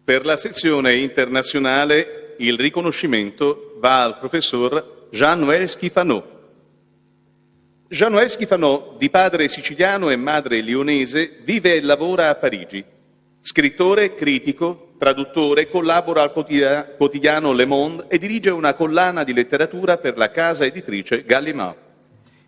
Per la sezione internazionale il riconoscimento va al professor Jean-Noël Schifano. Jean-Noël Schifano, di padre siciliano e madre lionese, vive e lavora a Parigi. Scrittore, critico, traduttore, collabora al quotidiano Le Monde e dirige una collana di letteratura per la casa editrice Gallimard.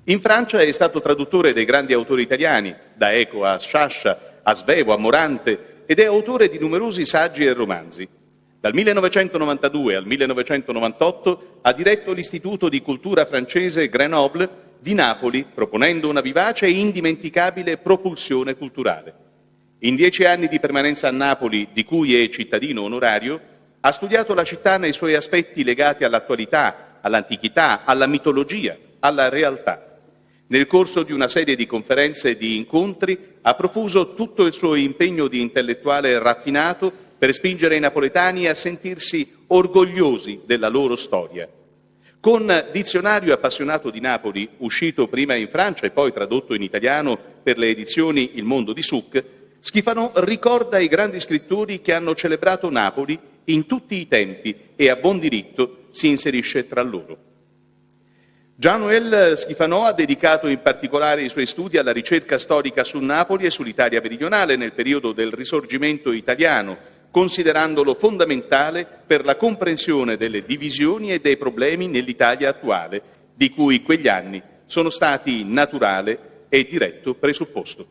In Francia è stato traduttore dei grandi autori italiani, da Eco a Sciascia, a Svevo, a Morante, ed è autore di numerosi saggi e romanzi. Dal 1992 al 1998 ha diretto l'Istituto di Cultura francese Grenoble di Napoli, proponendo una vivace e indimenticabile propulsione culturale. In 10 anni di permanenza a Napoli, di cui è cittadino onorario, ha studiato la città nei suoi aspetti legati all'attualità, all'antichità, alla mitologia, alla realtà. Nel corso di una serie di conferenze e di incontri ha profuso tutto il suo impegno di intellettuale raffinato per spingere i napoletani a sentirsi orgogliosi della loro storia. Con Dizionario appassionato di Napoli, uscito prima in Francia e poi tradotto in italiano per le edizioni Il Mondo di Succ, Schifano ricorda i grandi scrittori che hanno celebrato Napoli in tutti i tempi e a buon diritto si inserisce tra loro. Jean-Noël Schifano ha dedicato in particolare i suoi studi alla ricerca storica su Napoli e sull'Italia meridionale nel periodo del Risorgimento italiano, considerandolo fondamentale per la comprensione delle divisioni e dei problemi nell'Italia attuale, di cui quegli anni sono stati naturale e diretto presupposto.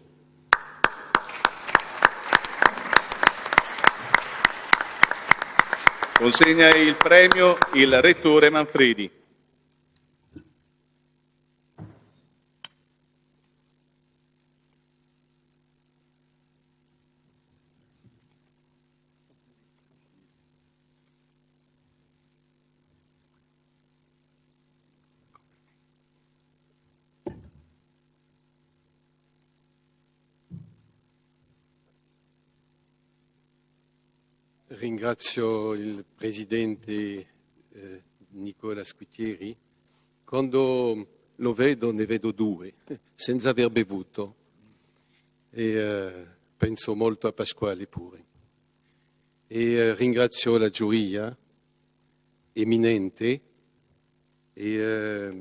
Consegna il premio il rettore Manfredi. Ringrazio il Presidente Nicola Squitieri. Quando lo vedo ne vedo due, senza aver bevuto, e penso molto a Pasquale pure. E ringrazio la giuria eminente e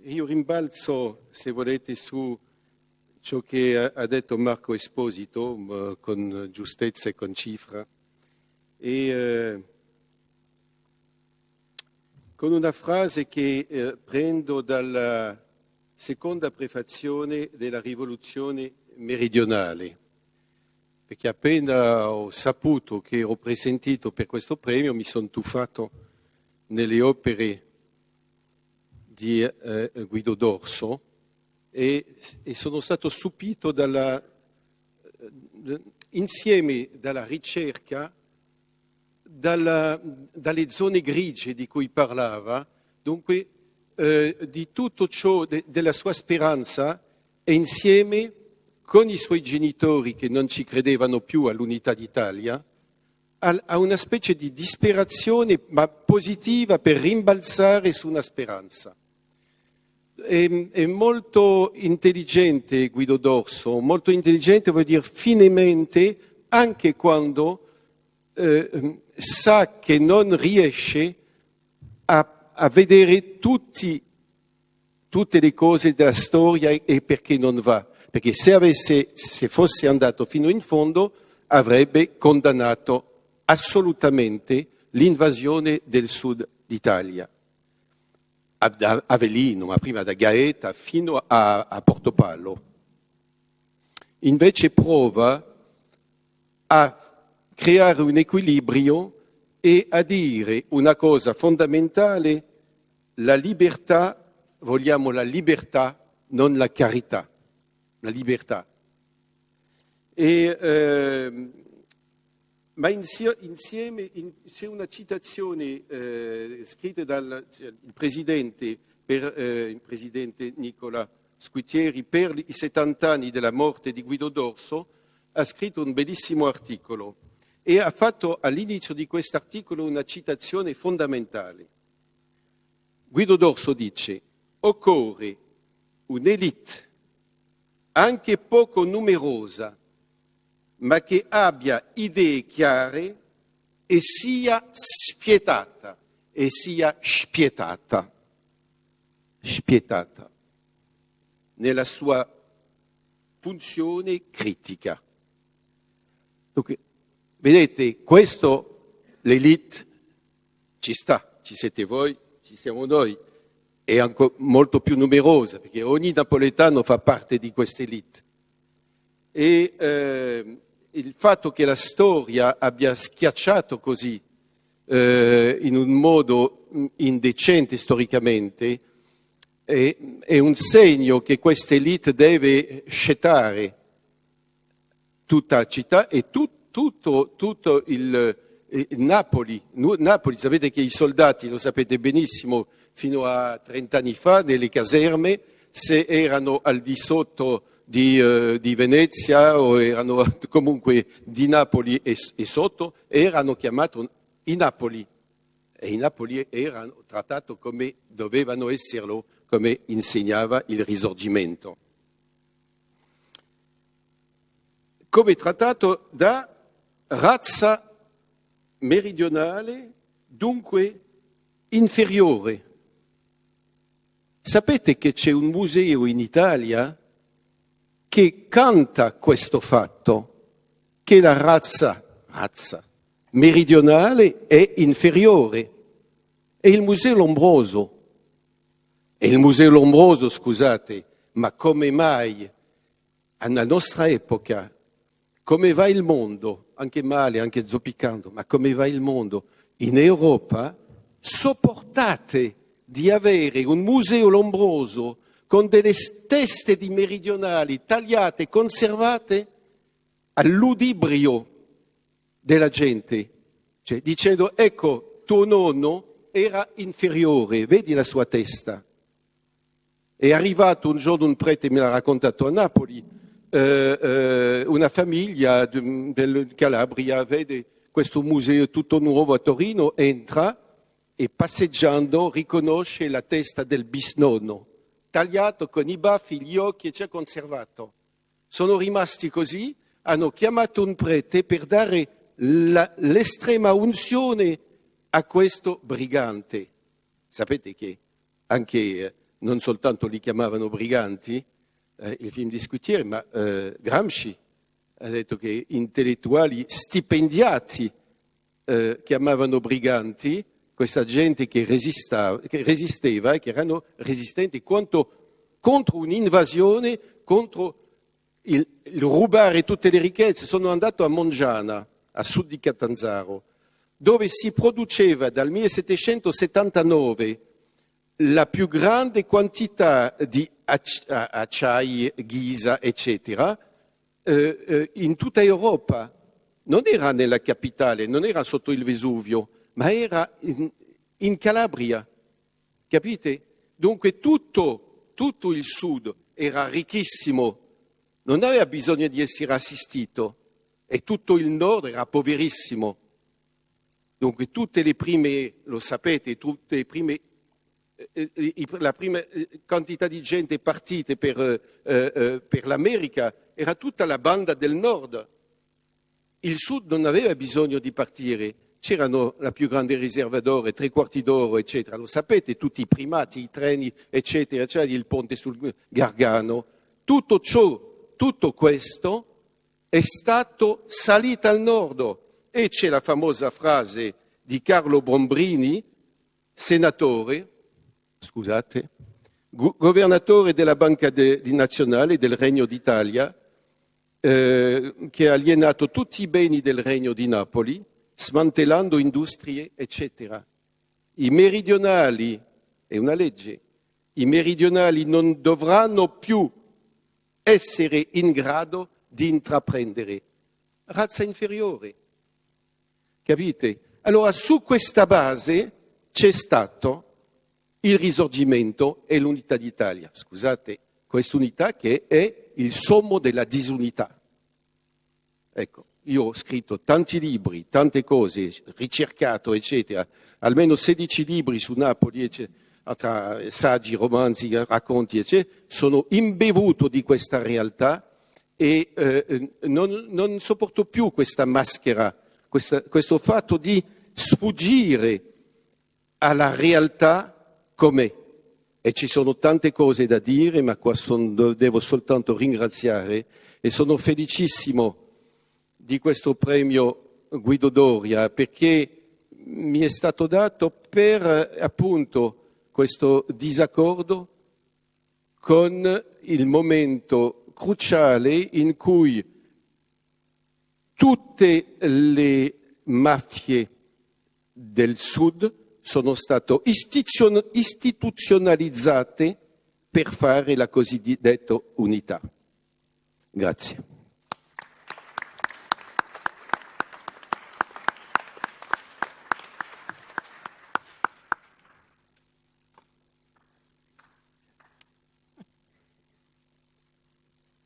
io rimbalzo, se volete, su ciò che ha detto Marco Esposito con giustezza e con cifra. E con una frase che prendo dalla seconda prefazione della rivoluzione meridionale, perché appena ho saputo che ero presentito per questo premio mi sono tuffato nelle opere di Guido Dorso e sono stato stupito insieme dalla ricerca, dalle zone grigie di cui parlava, dunque di tutto ciò, della sua speranza, e insieme con i suoi genitori che non ci credevano più all'unità d'Italia, a una specie di disperazione ma positiva per rimbalzare su una speranza. È molto intelligente Guido Dorso, molto intelligente vuol dire finemente, anche quando sa che non riesce a vedere tutte le cose della storia e perché non va. Perché se fosse andato fino in fondo avrebbe condannato assolutamente l'invasione del sud d'Italia. A Avellino, ma prima da Gaeta fino a Portopalo. Invece prova a creare un equilibrio e a dire una cosa fondamentale: la libertà, vogliamo la libertà, non la carità, la libertà. Ma insieme c'è una citazione scritta dal Presidente, il Presidente Nicola Squitieri, per i 70 anni della morte di Guido Dorso, ha scritto un bellissimo articolo. E ha fatto all'inizio di quest'articolo una citazione fondamentale. Guido Dorso dice: occorre un'élite anche poco numerosa, ma che abbia idee chiare e sia spietata e sia spietata nella sua funzione critica. Dunque, vedete, questo l'elite ci sta, ci siete voi, ci siamo noi, è ancora molto più numerosa, perché ogni napoletano fa parte di questa elite. E il fatto che la storia abbia schiacciato così, in un modo indecente storicamente, è un segno che questa elite deve scettare tutta la città e tutto il Napoli. Napoli, sapete che i soldati, lo sapete benissimo, fino a 30 anni fa, nelle caserme, se erano al di sotto di Venezia o erano comunque di Napoli e sotto, erano chiamati i Napoli. E i Napoli erano trattati come dovevano esserlo, come insegnava il Risorgimento. Come trattato da razza meridionale, dunque inferiore. Sapete che c'è un museo in Italia che canta questo fatto, che la razza meridionale è inferiore. È il Museo Lombroso. E il Museo Lombroso, scusate, ma come mai alla nostra epoca, come va il mondo, anche male, anche zoppicando, ma come va il mondo in Europa, sopportate di avere un Museo Lombroso con delle teste di meridionali tagliate, conservate all'udibrio della gente, cioè dicendo ecco tuo nonno era inferiore, vedi la sua testa. È arrivato un giorno un prete, me l'ha raccontato a Napoli, una famiglia del Calabria vede questo museo tutto nuovo a Torino, entra e passeggiando riconosce la testa del bisnonno, tagliato con i baffi, gli occhi e ci ha conservato. Sono rimasti così, hanno chiamato un prete per dare l'estrema unzione a questo brigante. Sapete che anche non soltanto li chiamavano briganti, il film di Scutieri, ma Gramsci ha detto che intellettuali stipendiati chiamavano briganti questa gente che resisteva e che erano resistenti contro un'invasione, contro il rubare tutte le ricchezze. Sono andato a Mongiana, a sud di Catanzaro, dove si produceva dal 1779 la più grande quantità di acciai, ghisa, eccetera, in tutta Europa. Non era nella capitale, non era sotto il Vesuvio, ma era in Calabria, capite? Dunque tutto il sud era ricchissimo, non aveva bisogno di essere assistito, e tutto il nord era poverissimo. Dunque tutte le prime, lo sapete, la prima quantità di gente partite per l'America era tutta la banda del nord. Il sud non aveva bisogno di partire, c'erano la più grande riserva d'oro, 3/4 d'oro, eccetera. Lo sapete, tutti i primati, i treni, eccetera, c'era il ponte sul Gargano. Tutto questo è stato salito al nord. E c'è la famosa frase di Carlo Bombrini, senatore, governatore della Banca Nazionale del Regno d'Italia, che ha alienato tutti i beni del Regno di Napoli, smantellando industrie, eccetera. I meridionali, è una legge, i meridionali non dovranno più essere in grado di intraprendere. Razza inferiore. Capite? Allora su questa base c'è stato il Risorgimento e l'Unità d'Italia. Scusate, quest'unità che è il sommo della disunità. Ecco, io ho scritto tanti libri, tante cose, ricercato, eccetera, almeno 16 libri su Napoli, eccetera, tra saggi, romanzi, racconti, eccetera. Sono imbevuto di questa realtà e non sopporto più questa maschera questo fatto di sfuggire alla realtà com'è. E ci sono tante cose da dire, ma qua devo soltanto ringraziare e sono felicissimo di questo premio Guido Doria, perché mi è stato dato per appunto questo disaccordo con il momento cruciale in cui tutte le mafie del Sud sono state istituzionalizzate per fare la cosiddetta unità. Grazie.